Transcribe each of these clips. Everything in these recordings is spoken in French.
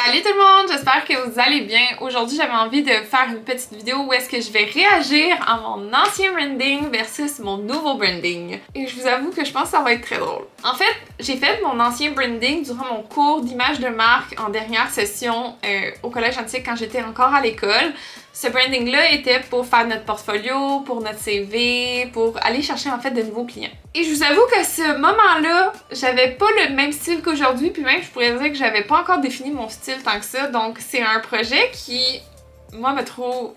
Salut tout le monde, j'espère que vous allez bien. Aujourd'hui, j'avais envie de faire une petite vidéo où est-ce que je vais réagir à mon ancien branding versus mon nouveau branding. Et je vous avoue que je pense que ça va être très drôle. En fait, j'ai fait mon ancien branding durant mon cours d'image de marque en dernière session au Collège Antique quand j'étais encore à l'école. Ce branding-là était pour faire notre portfolio, pour notre CV, pour aller chercher en fait de nouveaux clients. Et je vous avoue qu'à ce moment-là, j'avais pas le même style qu'aujourd'hui, puis même je pourrais dire que j'avais pas encore défini mon style tant que ça. Donc c'est un projet qui, moi,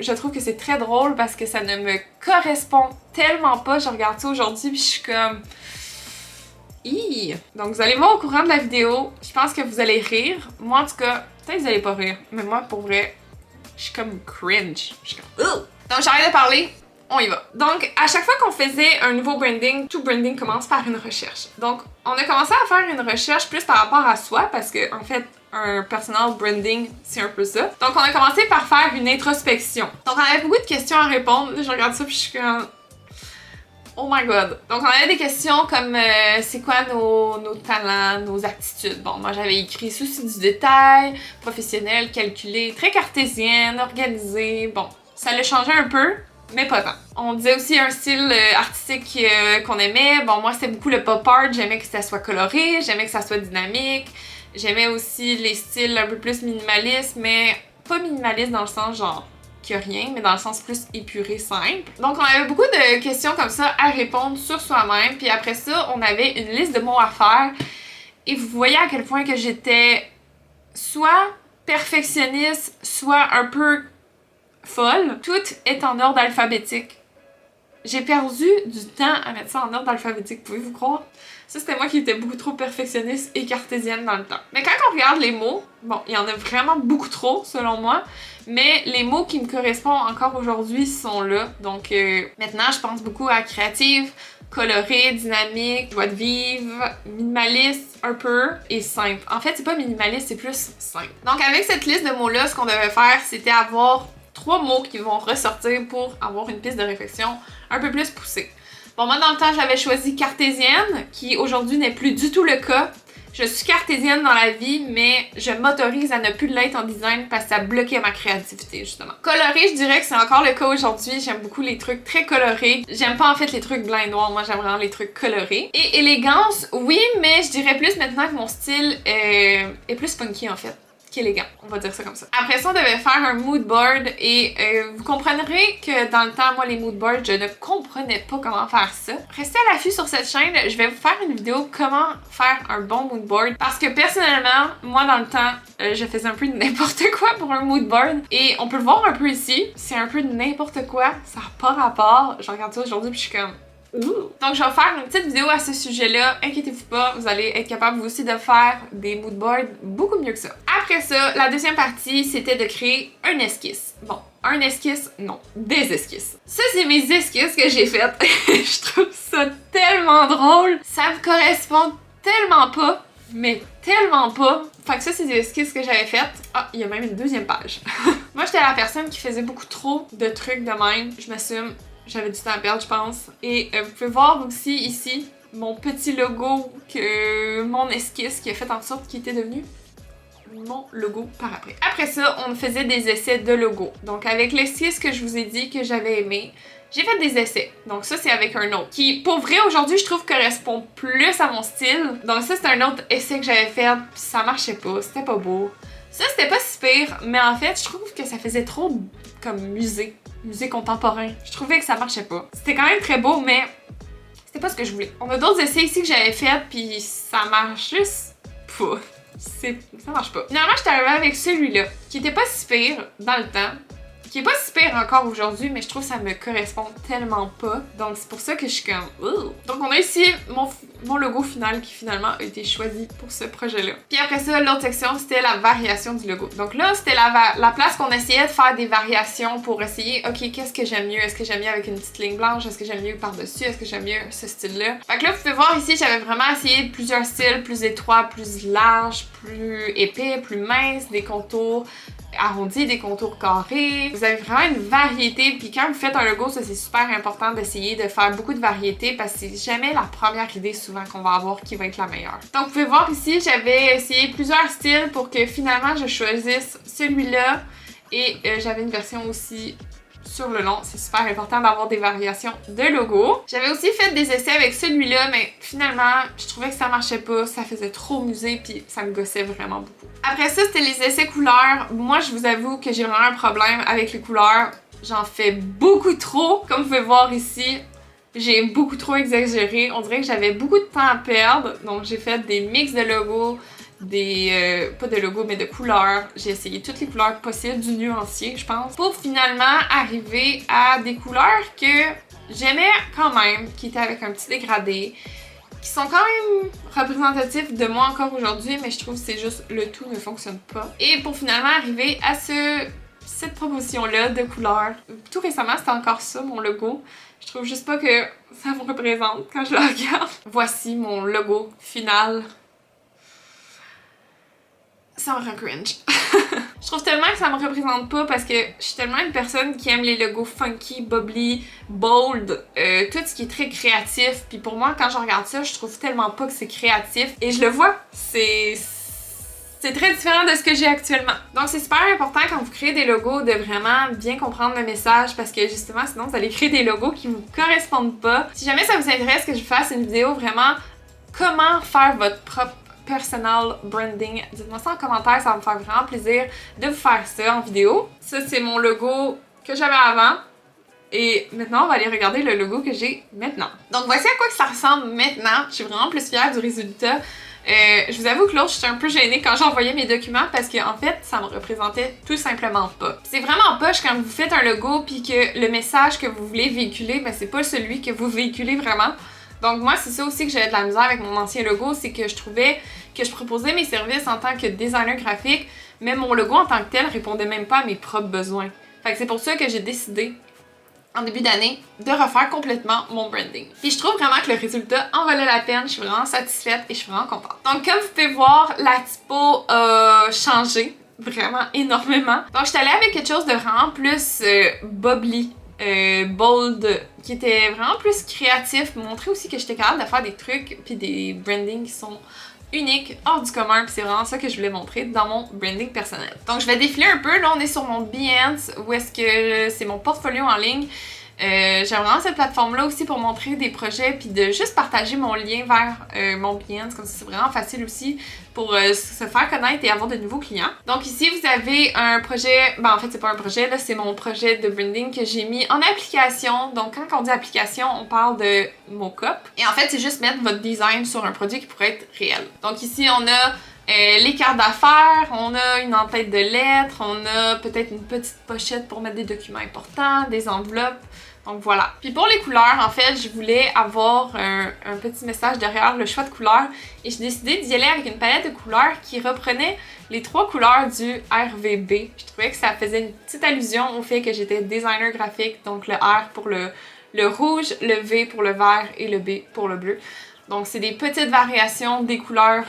je trouve que c'est très drôle parce que ça ne me correspond tellement pas. Je regarde ça aujourd'hui puis je suis comme... Hi! Donc vous allez voir au courant de la vidéo, je pense que vous allez rire. Moi en tout cas, peut-être que vous allez pas rire, mais moi pour vrai, je suis comme cringe. Je suis comme... Ugh! Donc j'arrête de parler, on y va. Donc à chaque fois qu'on faisait un nouveau branding, tout branding commence par une recherche. Donc on a commencé à faire une recherche plus par rapport à soi parce que en fait un personal branding c'est un peu ça. Donc on a commencé par faire une introspection. Donc on avait beaucoup de questions à répondre. Là, je regarde ça puis je suis comme... Oh my god! Donc on avait des questions comme c'est quoi nos talents, nos aptitudes. Bon, moi j'avais écrit souci du détail, professionnel, calculé, très cartésienne, organisée. Bon, ça l'a changé un peu, mais pas tant. On disait aussi un style artistique qu'on aimait. Bon, moi c'était beaucoup le pop art, j'aimais que ça soit coloré, j'aimais que ça soit dynamique. J'aimais aussi les styles un peu plus minimalistes, mais pas minimalistes dans le sens genre qu'il y a rien, mais dans le sens plus épuré, simple. Donc on avait beaucoup de questions comme ça à répondre sur soi-même, puis après ça, on avait une liste de mots à faire, et vous voyez à quel point que j'étais soit perfectionniste, soit un peu folle. Tout est en ordre alphabétique. J'ai perdu du temps à mettre ça en ordre alphabétique, pouvez-vous croire? Ça, c'était moi qui étais beaucoup trop perfectionniste et cartésienne dans le temps. Mais quand on regarde les mots, bon, il y en a vraiment beaucoup trop, selon moi, mais les mots qui me correspondent encore aujourd'hui sont là. Donc maintenant, je pense beaucoup à créative, coloré, dynamique, joie de vivre, minimaliste un peu et simple. En fait, c'est pas minimaliste, c'est plus simple. Donc avec cette liste de mots-là, ce qu'on devait faire, c'était avoir 3 mots qui vont ressortir pour avoir une piste de réflexion un peu plus poussée. Bon, moi, dans le temps, j'avais choisi cartésienne, qui aujourd'hui n'est plus du tout le cas. Je suis cartésienne dans la vie, mais je m'autorise à ne plus l'être en design parce que ça bloquait ma créativité, justement. Coloré, je dirais que c'est encore le cas aujourd'hui. J'aime beaucoup les trucs très colorés. J'aime pas, en fait, les trucs blancs et noirs. Moi, j'aime vraiment les trucs colorés. Et élégance, oui, mais je dirais plus maintenant que mon style est plus funky, en fait. Élégant, on va dire ça comme ça. Après ça, on devait faire un mood board et vous comprendrez que dans le temps, moi, les mood boards, je ne comprenais pas comment faire ça. Restez à l'affût sur cette chaîne, je vais vous faire une vidéo comment faire un bon mood board parce que personnellement, moi, dans le temps, je faisais un peu de n'importe quoi pour un mood board et on peut le voir un peu ici, c'est un peu de n'importe quoi, ça n'a pas rapport. Je regarde ça aujourd'hui puis je suis comme... Ouh. Donc je vais faire une petite vidéo à ce sujet-là, inquiétez-vous pas, vous allez être capable vous aussi de faire des mood boards beaucoup mieux que ça. Après ça, la deuxième partie, c'était de créer un esquisse. Bon, un esquisse, non, des esquisses. Ça, c'est mes esquisses que j'ai faites. Je trouve ça tellement drôle. Ça me correspond tellement pas, mais tellement pas. Fait que ça, c'est des esquisses que j'avais faites. Ah, il y a même une deuxième page. Moi, j'étais la personne qui faisait beaucoup trop de trucs de même. Je m'assume. J'avais du temps à perdre, je pense. Et vous pouvez voir aussi ici mon petit logo, mon esquisse qui a fait en sorte qu'il était devenu mon logo par après. Après ça, on faisait des essais de logo. Donc avec l'esquisse que je vous ai dit que j'avais aimé, j'ai fait des essais. Donc ça, c'est avec un autre. Qui, pour vrai, aujourd'hui, je trouve correspond plus à mon style. Donc ça, c'est un autre essai que j'avais fait, puis ça marchait pas, c'était pas beau. Ça, c'était pas si pire, mais en fait, je trouve que ça faisait trop comme musée contemporain. Je trouvais que ça marchait pas. C'était quand même très beau, mais c'était pas ce que je voulais. On a d'autres essais ici que j'avais fait, puis ça marche juste pas. Ça marche pas. Finalement, j'étais arrivée avec celui-là, qui était pas si pire dans le temps, qui est pas si pire encore aujourd'hui, mais je trouve que ça me correspond tellement pas. Donc c'est pour ça que je suis comme... Ouh. Donc on a ici mon logo final qui finalement a été choisi pour ce projet-là. Puis après ça, l'autre section, c'était la variation du logo. Donc là, c'était la place qu'on essayait de faire des variations pour essayer, ok, qu'est-ce que j'aime mieux? Est-ce que j'aime mieux avec une petite ligne blanche? Est-ce que j'aime mieux par-dessus? Est-ce que j'aime mieux ce style-là? Fait que là, vous pouvez voir ici, j'avais vraiment essayé plusieurs styles, plus étroits, plus larges, plus épais, plus minces, des contours arrondis, des contours carrés. Vous avez vraiment une variété. Puis quand vous faites un logo, ça c'est super important d'essayer de faire beaucoup de variété parce que c'est jamais la première idée souvent qu'on va avoir qui va être la meilleure. Donc vous pouvez voir ici, j'avais essayé plusieurs styles pour que finalement je choisisse celui-là. Et j'avais une version aussi sur le long. C'est super important d'avoir des variations de logo. J'avais aussi fait des essais avec celui-là, mais finalement, je trouvais que ça marchait pas. Ça faisait trop musée, puis ça me gossait vraiment beaucoup. Après ça, c'était les essais couleurs. Moi, je vous avoue que j'ai vraiment un problème avec les couleurs. J'en fais beaucoup trop. Comme vous pouvez voir ici, j'ai beaucoup trop exagéré. On dirait que j'avais beaucoup de temps à perdre. Donc, j'ai fait des mix de logos, pas de logos, mais de couleurs. J'ai essayé toutes les couleurs possibles, du nuancier, je pense, pour finalement arriver à des couleurs que j'aimais quand même, qui étaient avec un petit dégradé, qui sont quand même représentatifs de moi encore aujourd'hui, mais je trouve que c'est juste le tout ne fonctionne pas. Et pour finalement arriver à cette proposition-là de couleurs, tout récemment, c'était encore ça, mon logo. Je trouve juste pas que ça me représente quand je le regarde. Voici mon logo final. Ça me rend cringe. Je trouve tellement que ça me représente pas parce que je suis tellement une personne qui aime les logos funky, bubbly, bold, tout ce qui est très créatif. Puis pour moi, quand je regarde ça, je trouve tellement pas que c'est créatif. Et je le vois, c'est très différent de ce que j'ai actuellement. Donc c'est super important quand vous créez des logos de vraiment bien comprendre le message parce que justement, sinon vous allez créer des logos qui vous correspondent pas. Si jamais ça vous intéresse que je fasse une vidéo vraiment comment faire votre propre personal branding, dites-moi ça en commentaire, ça va me faire vraiment plaisir de vous faire ça en vidéo. Ça, c'est mon logo que j'avais avant. Et maintenant, on va aller regarder le logo que j'ai maintenant. Donc, voici à quoi que ça ressemble maintenant. Je suis vraiment plus fière du résultat. Je vous avoue que l'autre, j'étais un peu gênée quand j'envoyais mes documents parce que en fait, ça me représentait tout simplement pas. C'est vraiment poche quand vous faites un logo puis que le message que vous voulez véhiculer, ben c'est pas celui que vous véhiculez vraiment. Donc moi, c'est ça aussi que j'avais de la misère avec mon ancien logo, c'est que je trouvais que je proposais mes services en tant que designer graphique, mais mon logo en tant que tel répondait même pas à mes propres besoins. Fait que c'est pour ça que j'ai décidé, en début d'année, de refaire complètement mon branding. Puis je trouve vraiment que le résultat en valait la peine, je suis vraiment satisfaite et je suis vraiment contente. Donc comme vous pouvez voir, la typo a changé vraiment énormément. Donc je suis allée avec quelque chose de vraiment plus bubbly. Bold, qui était vraiment plus créatif, montrer aussi que j'étais capable de faire des trucs puis des brandings qui sont uniques, hors du commun, puis c'est vraiment ça que je voulais montrer dans mon branding personnel. Donc je vais défiler un peu, là on est sur mon Behance, où est-ce que c'est mon portfolio en ligne. J'aime vraiment cette plateforme-là aussi pour montrer des projets puis de juste partager mon lien vers mon Behance, comme ça c'est vraiment facile aussi pour se faire connaître et avoir de nouveaux clients. Donc ici vous avez un projet, ben en fait c'est pas un projet, là c'est mon projet de branding que j'ai mis en application. Donc quand on dit application, on parle de Mockup. Et en fait c'est juste mettre votre design sur un produit qui pourrait être réel. Donc ici on a les cartes d'affaires, on a une en-tête de lettres, on a peut-être une petite pochette pour mettre des documents importants, des enveloppes. Donc voilà. Puis pour les couleurs, en fait, je voulais avoir un petit message derrière le choix de couleurs et j'ai décidé d'y aller avec une palette de couleurs qui reprenait les 3 couleurs du RVB. Je trouvais que ça faisait une petite allusion au fait que j'étais designer graphique, donc le R pour le rouge, le V pour le vert et le B pour le bleu. Donc c'est des petites variations des couleurs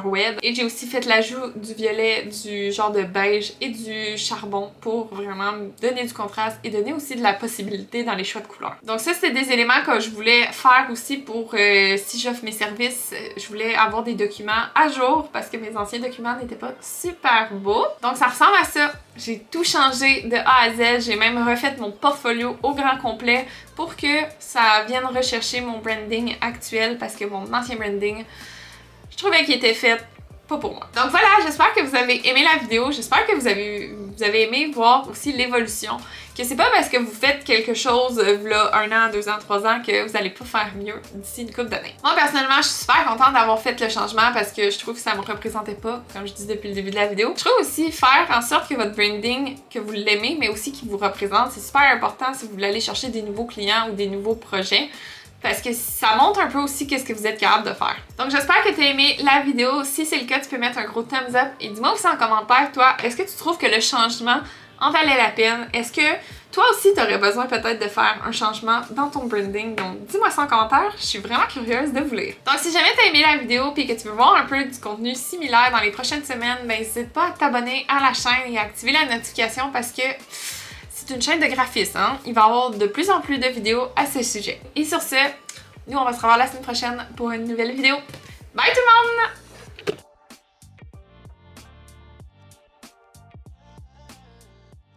web. Et j'ai aussi fait l'ajout du violet, du genre de beige et du charbon pour vraiment donner du contraste et donner aussi de la possibilité dans les choix de couleurs. Donc ça, c'était des éléments que je voulais faire aussi pour, si j'offre mes services, je voulais avoir des documents à jour parce que mes anciens documents n'étaient pas super beaux. Donc ça ressemble à ça. J'ai tout changé de A à Z. J'ai même refait mon portfolio au grand complet pour que ça vienne rechercher mon branding actuel parce que mon ancien branding, je trouvais qu'il était fait pas pour moi. Donc voilà, j'espère que vous avez aimé la vidéo, j'espère que vous avez aimé voir aussi l'évolution, que c'est pas parce que vous faites quelque chose là 1 an, 2 ans, 3 ans que vous allez pas faire mieux d'ici une couple d'années. Moi personnellement, je suis super contente d'avoir fait le changement parce que je trouve que ça me représentait pas, comme je dis depuis le début de la vidéo. Je trouve aussi faire en sorte que votre branding, que vous l'aimez, mais aussi qu'il vous représente, c'est super important si vous voulez aller chercher des nouveaux clients ou des nouveaux projets. Parce que ça montre un peu aussi qu'est-ce que vous êtes capable de faire. Donc j'espère que tu as aimé la vidéo. Si c'est le cas, tu peux mettre un gros thumbs up et dis-moi aussi en commentaire, toi, est-ce que tu trouves que le changement en valait la peine? Est-ce que toi aussi t'aurais besoin peut-être de faire un changement dans ton branding? Donc dis-moi ça en commentaire, je suis vraiment curieuse de vous lire. Donc si jamais t'as aimé la vidéo puis que tu veux voir un peu du contenu similaire dans les prochaines semaines, ben n'hésite pas à t'abonner à la chaîne et à activer la notification parce que c'est une chaîne de graphisme, hein? Il va y avoir de plus en plus de vidéos à ce sujet. Et sur ce, nous on va se revoir la semaine prochaine pour une nouvelle vidéo. Bye tout le monde!